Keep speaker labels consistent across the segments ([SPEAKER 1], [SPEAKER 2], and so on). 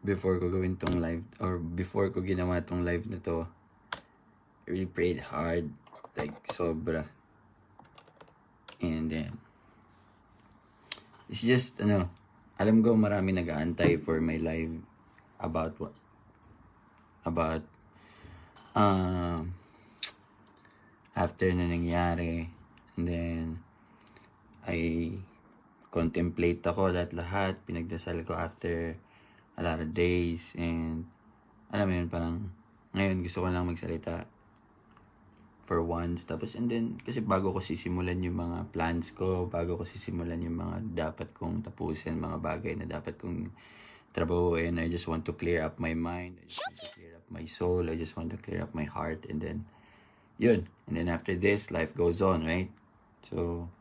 [SPEAKER 1] before ko gawin tong live, or before ko ginawa tong live na to, I really prayed hard, like sobra. And then, it's just, alam ko marami nag-aantay for my live about after na nangyari. And then, I contemplate ako lahat, pinagdasal ko after a lot of days. And, alam mo yun, parang, ngayon gusto ko lang magsalita for once. Tapos, and then, kasi bago ko sisimulan yung mga plans ko, bago ko sisimulan yung mga dapat kong tapusin, mga bagay na dapat kong trabahuin, I just want to clear up my mind, I just want to clear up my soul, I just want to clear up my heart, and then, yun. And then after this, life goes on, right? So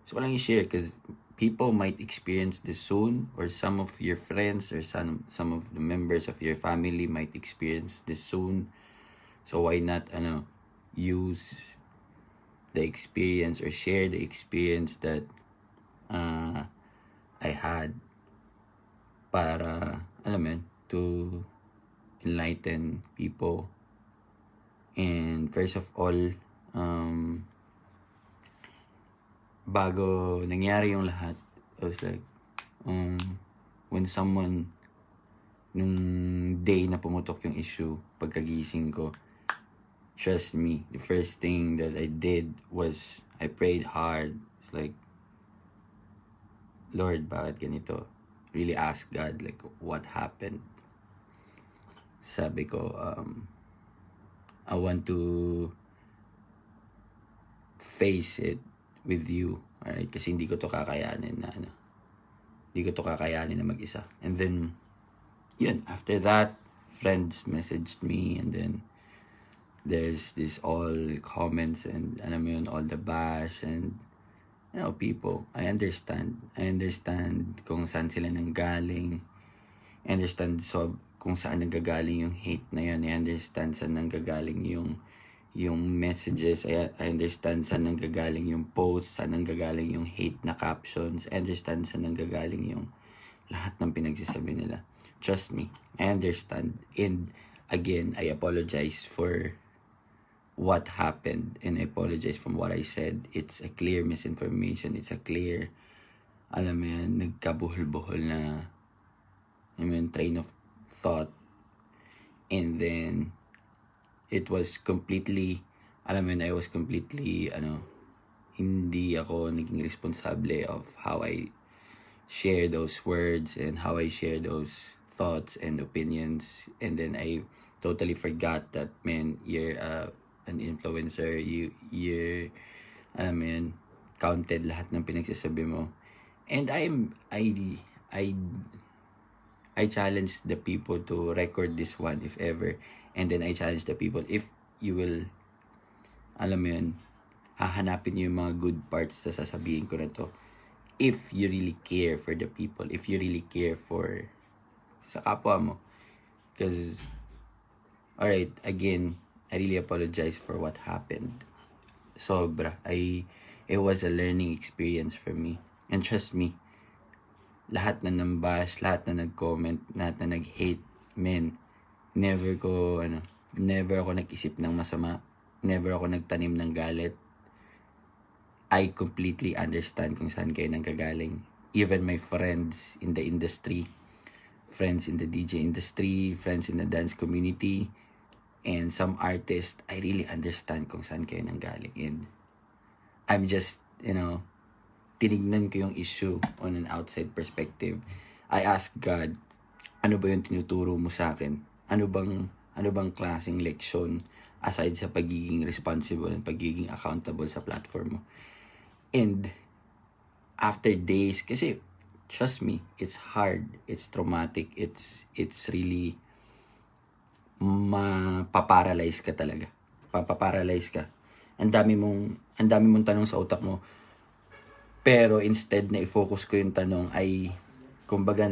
[SPEAKER 1] ko lang i-share because people might experience this soon, or some of your friends or some of the members of your family might experience this soon. So why not, use the experience or share the experience that I had para, alam mo yun, to enlighten people. And first of all, bago nangyari yung lahat, I was like, when someone, nung day na pumutok yung issue, pagkagising ko, trust me, the first thing that I did was, I prayed hard. It's like, Lord, bakit ganito? Really ask God, like, what happened? Sabi ko, I want to face it with you, alright? Kasi hindi ko to kakayanin na, mag-isa. And then, yun, after that, friends messaged me, and then, there's this all comments, and alam mo yun, all the bash, and, people, I understand kung saan sila nanggaling, I understand kung saan nanggagaling yung hate na yun, I understand saan nanggagaling yung messages, I understand saan nanggagaling yung posts, saan nanggagaling yung hate na captions, I understand saan nanggagaling yung lahat ng pinagsasabi nila. Trust me, I understand. And again, I apologize for what happened, and I apologize from what I said. It's a clear misinformation. It's a clear, alam mo yan, nagkabuhol-buhol na, train of thought. And then, it was completely, I was completely, hindi ako naging responsable of how I share those words and how I share those thoughts and opinions. And then I totally forgot that, man, you're an influencer, you're, counted lahat ng pinagsasabi mo. And I challenge the people to record this one if ever. And then I challenge the people, if you will, hahanapin niyo yung mga good parts sa sasabihin ko na to. If you really care for the people, if you really care for sa kapwa mo. Because, alright, again, I really apologize for what happened. Sobra. It was a learning experience for me. And trust me, lahat na nambash, lahat na nag-comment, lahat na nag-hate, men, never ako nag-isip ng masama. Never ako nagtanim ng galit. I completely understand kung saan kayo nanggagaling. Even my friends in the industry, friends in the DJ industry, friends in the dance community, and some artists, I really understand kung saan kayo nanggaling. And I'm just, tinignan ko yung issue on an outside perspective. I ask God, ano ba yung tinuturo mo sa akin? Ano bang klaseng leksyon aside sa pagiging responsible and pagiging accountable sa platform mo? And after days, kasi trust me, it's hard, it's traumatic, it's really mapaparalyze ka talaga. Papaparalyze ka. Ang dami mong tanong sa utak mo. Pero instead na i-focus ko yung tanong ay, kumbaga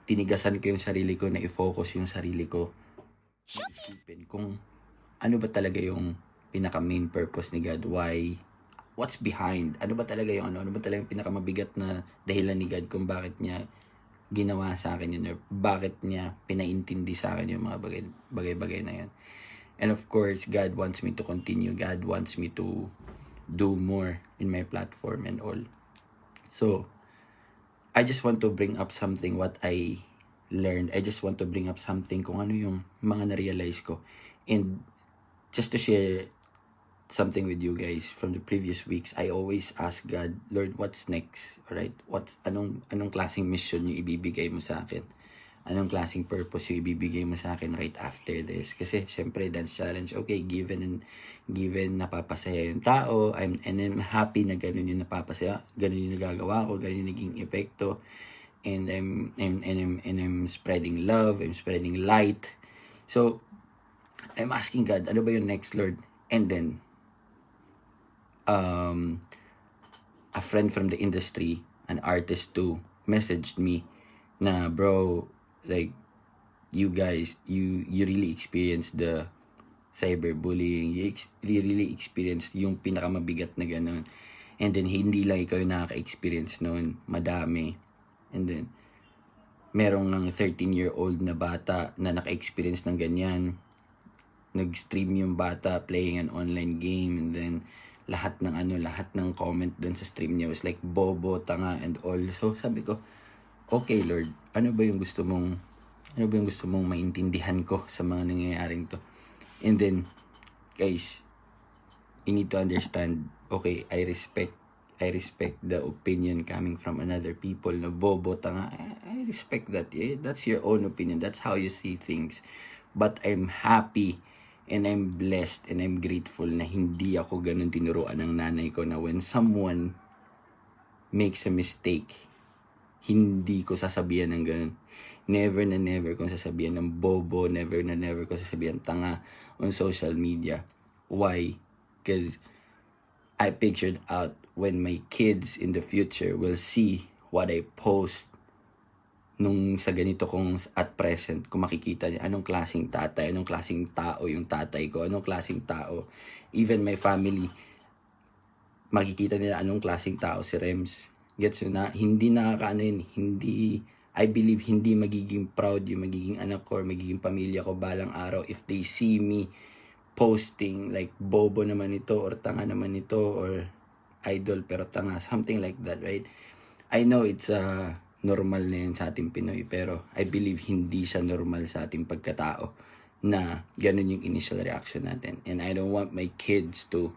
[SPEAKER 1] tinigasan ko yung sarili ko na i-focus yung sarili ko. Isipin kung ano ba talaga yung pinaka main purpose ni God, why, what's behind, ano ba talaga yung pinakamabigat na dahilan ni God kung bakit niya ginawa sa akin yun or bakit niya pinaintindi sa akin yung mga bagay-bagay na yun. And of course, God wants me to continue. God wants me to do more in my platform and all. So, I just want to bring up something what I learned. I just want to bring up something kung ano yung mga na-realize ko. And just to share something with you guys from the previous weeks, I always ask God, Lord, what's next? Alright? Anong klaseng mission yung ibibigay mo sa akin? Anong klaseng purpose yung ibibigay mo sa akin right after this? Kasi, syempre, dance challenge, okay, given napapasaya yung tao, and I'm happy na ganun yung napapasaya, ganun yung nagagawa ko, ganun yung naging epekto, and I'm spreading love, I'm spreading light. So, I'm asking God, ano ba yung next, Lord? And then, a friend from the industry, an artist too, messaged me na, bro, like, you guys, you really experience the cyberbullying, you really experience yung pinakamabigat na ganun. And then, hindi lang ikaw yung nakaka-experience nun, madami. And then, merong ng 13-year-old na bata na naka-experience ng ganyan. Nag-stream yung bata playing an online game, and then, lahat ng comment dun sa stream niya was like, bobo, tanga, and all. So, sabi ko, okay, Lord, ano ba yung gusto mong maintindihan ko sa mga nangyayaring to? And then, guys, you need to understand, okay, I respect the opinion coming from another people na bobo, tanga. I respect that. That's your own opinion. That's how you see things. But I'm happy and I'm blessed and I'm grateful na hindi ako ganun tinuruan ng nanay ko na when someone makes a mistake, hindi ko sasabihan ng ganun. Never na never kong sasabihan ng bobo, never na never kong sasabihan tanga on social media. Why? Because I pictured out when my kids in the future will see what I post nung sa ganito kong at present, kung makikita niya anong klaseng tatay, anong klaseng tao yung tatay ko, anong klaseng tao, even my family, makikita nila anong klaseng tao si Rems. Gets mo na? Hindi nakakaano yun, hindi, I believe, hindi magiging proud yung magiging anak ko or magiging pamilya ko balang araw if they see me posting like bobo naman ito or tanga naman ito or idol pero tanga, something like that, right? I know it's normal na yun sa ating Pinoy, pero I believe hindi siya normal sa ating pagkatao na ganun yung initial reaction natin. And I don't want my kids to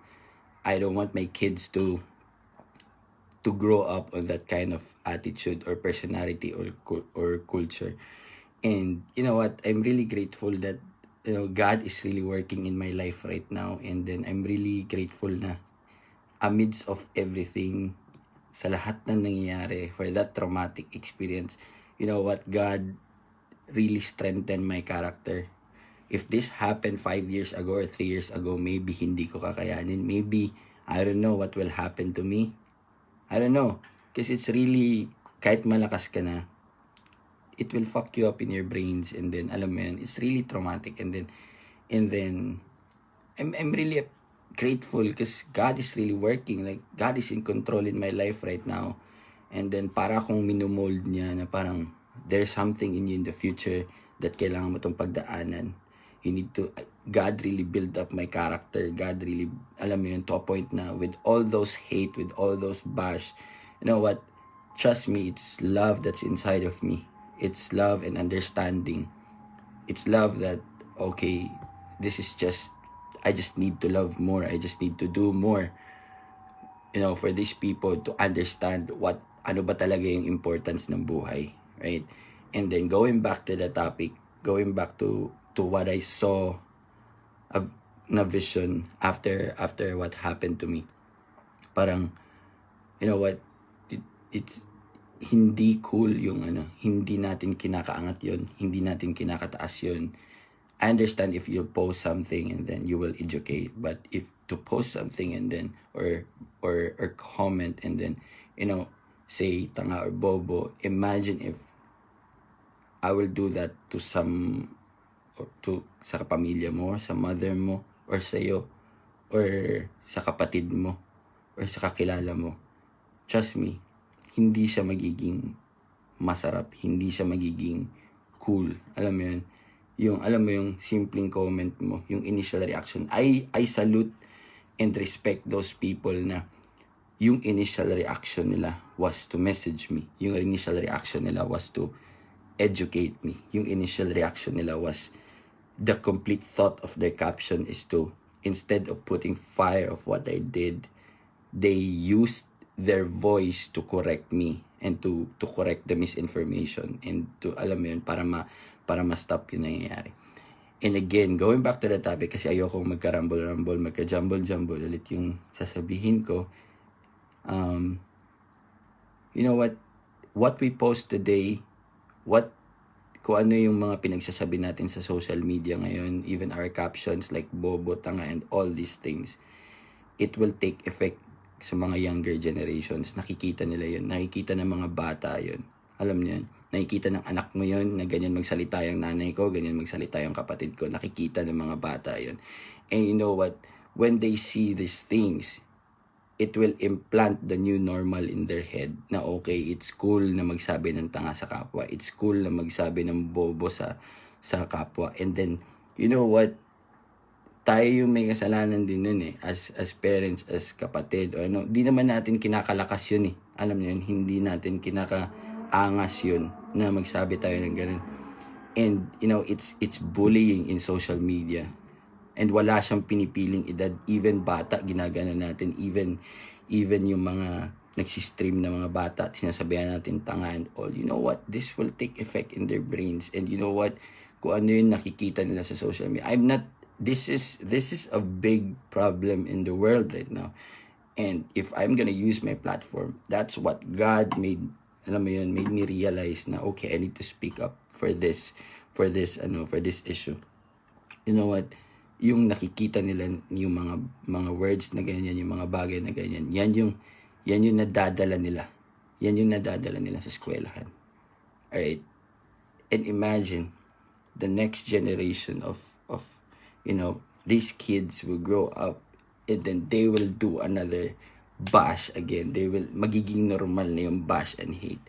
[SPEAKER 1] grow up on that kind of attitude or personality or culture. And you know what? I'm really grateful that God is really working in my life right now. And then I'm really grateful na amidst of everything, sa lahat ng nangyayari, for that traumatic experience, you know what? God really strengthened my character. If this happened 5 years ago or 3 years ago, maybe hindi ko kakayanin. Maybe, I don't know what will happen to me. I don't know. Because it's really, kahit malakas ka na, it will fuck you up in your brains. And then, alam mo yun, it's really traumatic. And then, I'm really grateful because God is really working. Like, God is in control in my life right now. And then, para akong minumold niya na parang, there's something in you in the future that kailangan mo itong pagdaanan. You need to, God really build up my character. God really, alam mo yun, to a point na with all those hate, with all those bash, you know what? Trust me, it's love that's inside of me. It's love and understanding. It's love that, okay, this is just, I just need to love more. I just need to do more, for these people to understand ano ba talaga yung importance ng buhay, right? And then going back to the topic, going back to what I saw na vision after what happened to me. Parang, you know what, it's hindi cool yung hindi natin kinakaangat yon, hindi natin kinakataas yon. I understand if you post something and then you will educate, but if to post something and then or comment and then say tanga or bobo, imagine if I will do that to some or to sa pamilya mo, sa mother mo, or sa iyo, or sa kapatid mo, or sa kakilala mo. Trust me, hindi siya magiging masarap, hindi siya magiging cool. Alam mo yun? Alam mo yung simpleng comment mo, yung initial reaction. I salute and respect those people na yung initial reaction nila was to message me. Yung initial reaction nila was to educate me. Yung initial reaction nila was the complete thought of their caption is to, instead of putting fire of what I did, they used their voice to correct me and to correct the misinformation and to, alam mo yun, para ma-stop yung nangyayari. And again, going back to the topic, kasi ayokong magka-rumble-rumble, magka-jumble-jumble ulit yung sasabihin ko. You know what we post today, kung ano yung mga pinagsasabi natin sa social media ngayon, even our captions like bobo, tanga, and all these things, it will take effect sa mga younger generations. Nakikita nila yun. Nakikita ng mga bata yun. Alam niyo yun. Nakikita ng anak mo yun na ganyan magsalita yung nanay ko, ganyan magsalita yung kapatid ko. Nakikita ng mga bata yun. And you know what? When they see these things, it will implant the new normal in their head na okay, it's cool na magsabi ng tanga sa kapwa. It's cool na magsabi ng bobo sa kapwa. And then, you know what? Tayo yung may kasalanan din nun as parents, as kapatid, o ano. Di naman natin kinakalakas yun Alam niyo yun, hindi natin kinakaangas yun na magsabi tayo ng ganun. And, you know, it's bullying in social media. And wala siyang pinipiling edad. Even bata, ginagana natin. Even yung mga nagsistream na mga bata, sinasabihan natin tanga and all. You know what? This will take effect in their brains. And you know what? Kung ano yung nakikita nila sa social media. This is a big problem in the world right now. And if I'm gonna use my platform, that's what God made, alam mo yun, made me realize na, okay, I need to speak up for this issue. You know what? Yung nakikita nila yung mga words na ganyan, yung mga bagay na ganyan, yan yung nadadala nila. Yan yung nadadala nila sa eskwelahan. Alright? And imagine the next generation of you know, these kids will grow up and then they will do another bash again. They will magiging normal na yung bash and hate.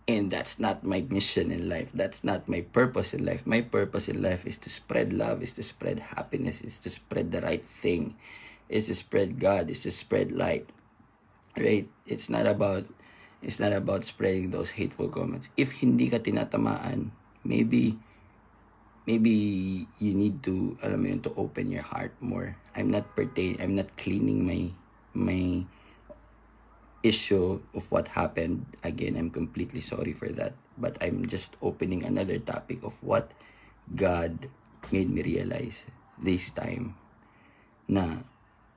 [SPEAKER 1] And that's not my mission in life. That's not my purpose in life. My purpose in life is to spread love, is to spread happiness, is to spread the right thing, is to spread God, is to spread light. Right? It's not about spreading those hateful comments. If hindi ka tinatamaan, maybe you need to, alam mo yun, to open your heart more. I'm not cleaning my issue of what happened. Again, I'm completely sorry for that. But I'm just opening another topic of what God made me realize this time. Na,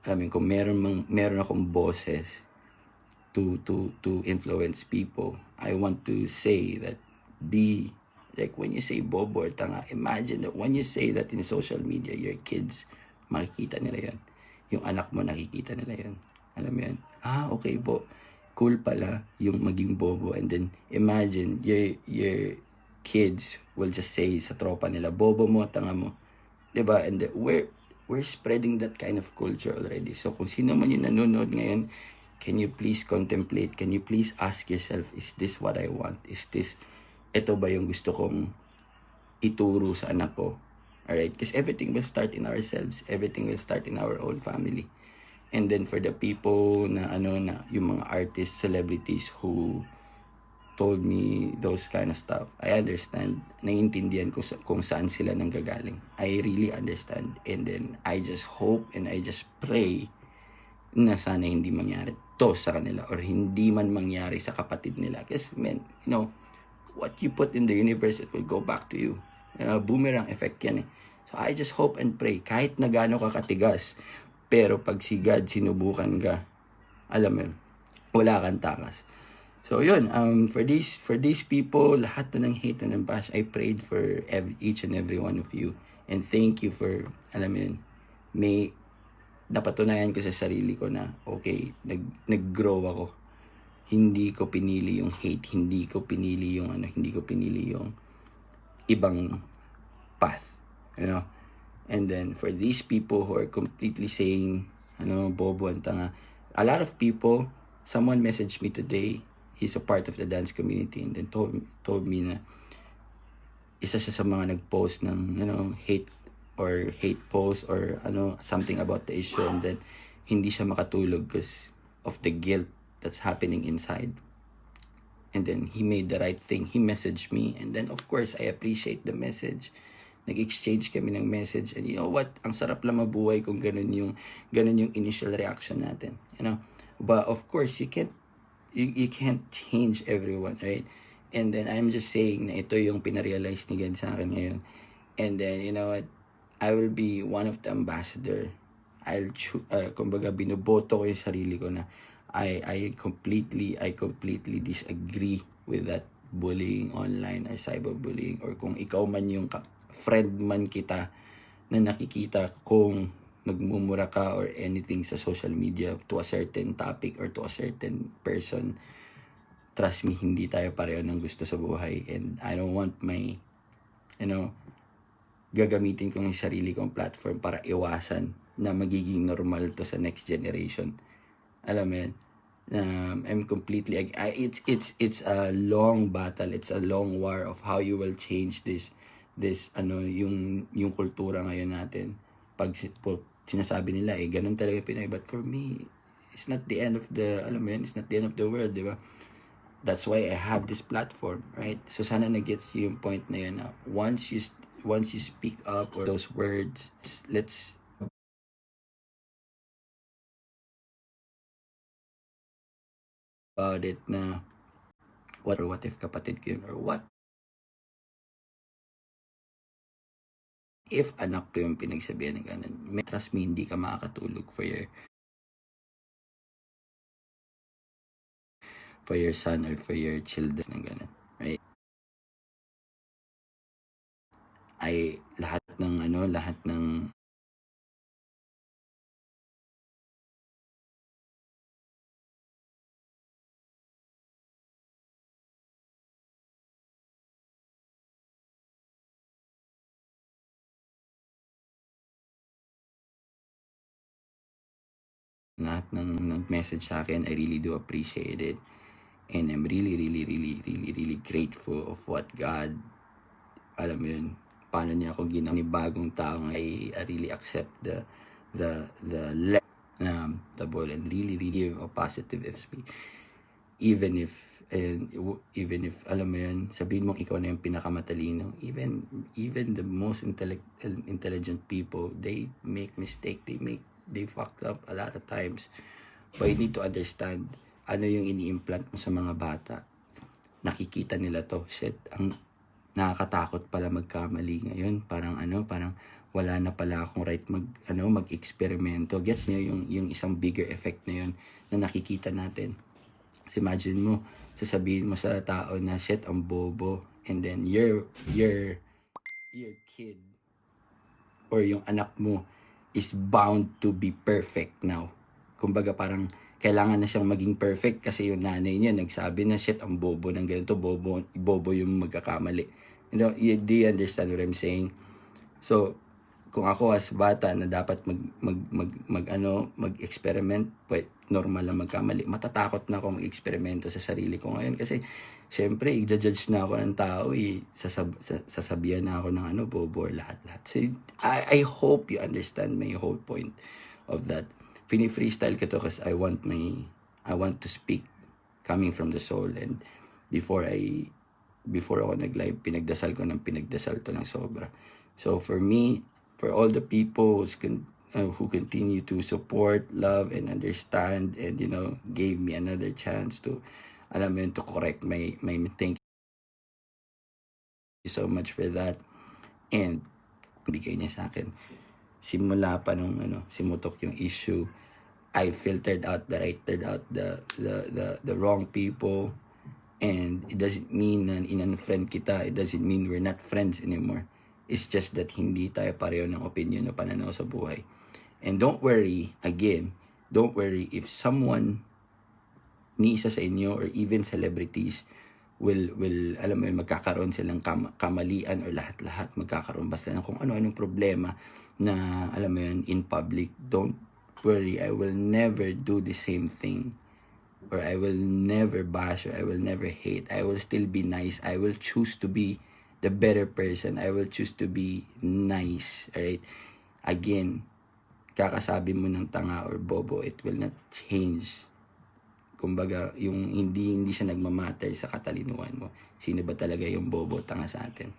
[SPEAKER 1] alam mo, kung meron akong boses to influence people, I want to say that like when you say bobo or tanga, imagine that when you say that in social media, your kids, makikita nila yan. Yung anak mo, nakikita nila yan. Alam mo yan? Okay po. Cool pala yung maging bobo. And then, imagine, your kids will just say sa tropa nila, bobo mo, tanga mo. Diba? And we're spreading that kind of culture already. So, kung sino man yung nanonood ngayon, can you please contemplate? Can you please ask yourself, is this what I want? Ito ba yung gusto kong ituro sa anak ko? Alright? Because everything will start in ourselves. Everything will start in our own family. And then for the people na yung mga artists, celebrities who told me those kind of stuff, I understand. Naiintindihan ko kung saan sila nanggagaling. I really understand. And then I just hope and I just pray na sana hindi mangyari to sa kanila or hindi man mangyari sa kapatid nila. Kasi man, you know, what you put in the universe, it will go back to you. Boomerang effect yan So I just hope and pray, kahit na gaano ka katigas, pero pag si God sinubukan ka, alam mo yun, wala kang takas. So yun, for these people, lahat na ng hate and bash, I prayed for each and every one of you. And thank you for, alam mo yun, may napatunayan ko sa sarili ko na, okay, nag-grow ako. Hindi ko pinili yung hate, hindi ko pinili yung ibang path, you know. And then for these people who are completely saying, bobo and tanga, a lot of people, someone messaged me today, he's a part of the dance community, and then told me na isa siya sa mga nag-post ng, hate post or something about the issue, and then hindi siya makatulog because of the guilt that's happening inside. And then he made the right thing. He messaged me, and then of course I appreciate the message. Nag-exchange kami ng message, and you know what? Ang sarap lang mabuhay kung ganun yung initial reaction natin, But of course, you can't change everyone, right? And then I'm just saying na ito yung pinarealize ni God sa akin ngayon. And then, you know what? I will be one of the ambassador. Kumbaga, binoboto ko yung sarili ko na I completely disagree with that bullying online or cyberbullying, or kung ikaw man yung friend man kita na nakikita kung nagmumura ka or anything sa social media to a certain topic or to a certain person, trust me, hindi tayo pareho ng gusto sa buhay. And I don't want my, gagamitin ko yung sarili kong platform para iwasan na magiging normal to sa next generation. Alam mo yun? I'm completely, it's a long battle, it's a long war of how you will change this yung kultura ngayon natin. Pag sinasabi nila, ganun talaga Pinoy. But for me, it's not the end of the, it's not the end of the world, di ba? That's why I have this platform, right? So sana na-gets yung point na yun na once you speak up or those words, let's about it na what if kapatid ko yun, or what if anak ko yung pinagsabihan ng ganun. Trust me, hindi ka makakatulog for your son or for your children ng ganun, right? Ay lahat ng nag-message sa akin, I really do appreciate it. And I'm really, really, really, really, really grateful of what God, alam mo yun, paano niya ako bagong taong I really accept the ball and really, really give a positive FSP. Even if alam mo yun, sabihin mo ikaw na yung pinakamatalino, even the most intelligent people, they make mistake, they fuck up a lot of times. But you need to understand ano yung ini-implant mo sa mga bata. Nakikita nila to, shit, ang nakakatakot pala magkamali ngayon. Parang wala na pala akong right mag-eksperimento. Gets niyo yung isang bigger effect na yun na nakikita natin. So imagine mo, sasabihin mo sa tao na shit, ang bobo, and then your kid or yung anak mo is bound to be perfect now. Kumbaga parang kailangan na siyang maging perfect kasi yung nanay niya nagsabi na shit, ang bobo ng ganito, bobo yung magkakamali. Do you understand what I'm saying? So kung ako as bata na dapat mag-experiment, normal lang magkamali. Matatakot na ako mag-eksperimento sa sarili ko ngayon kasi syempre i-judge na ako ng tao, sasabihan na ako ng bobo or lahat-lahat. So I hope you understand my whole point of that. Fini-freestyle ko to kasi I want to speak coming from the soul, and before ako nag-live, pinagdasal to ng sobra. So for me, for all the people who continue to support, love, and understand, and gave me another chance to to correct my thank you so much for that. And bigay niya sa akin simula pa nung simutok yung issue, I filtered out the wrong people, and it doesn't mean na in-unfriend kita, it doesn't mean we're not friends anymore. It's just that hindi tayo pareho ng opinion o pananaw sa buhay. And don't worry if someone ni isa sa inyo or even celebrities will alam mo yun, magkakaroon silang kamalian or lahat-lahat magkakaroon basta ng kung ano-anong problema na alam mo yun in public. Don't worry, I will never do the same thing or I will never bash, or I will never hate. I will still be nice. I will choose to be the better person. I will choose to be nice. Alright? Again, kakasabi mo ng tanga or bobo, it will not change. Kumbaga, yung hindi siya nagmamatter sa katalinuhan mo. Sino ba talaga yung bobo tanga sa atin?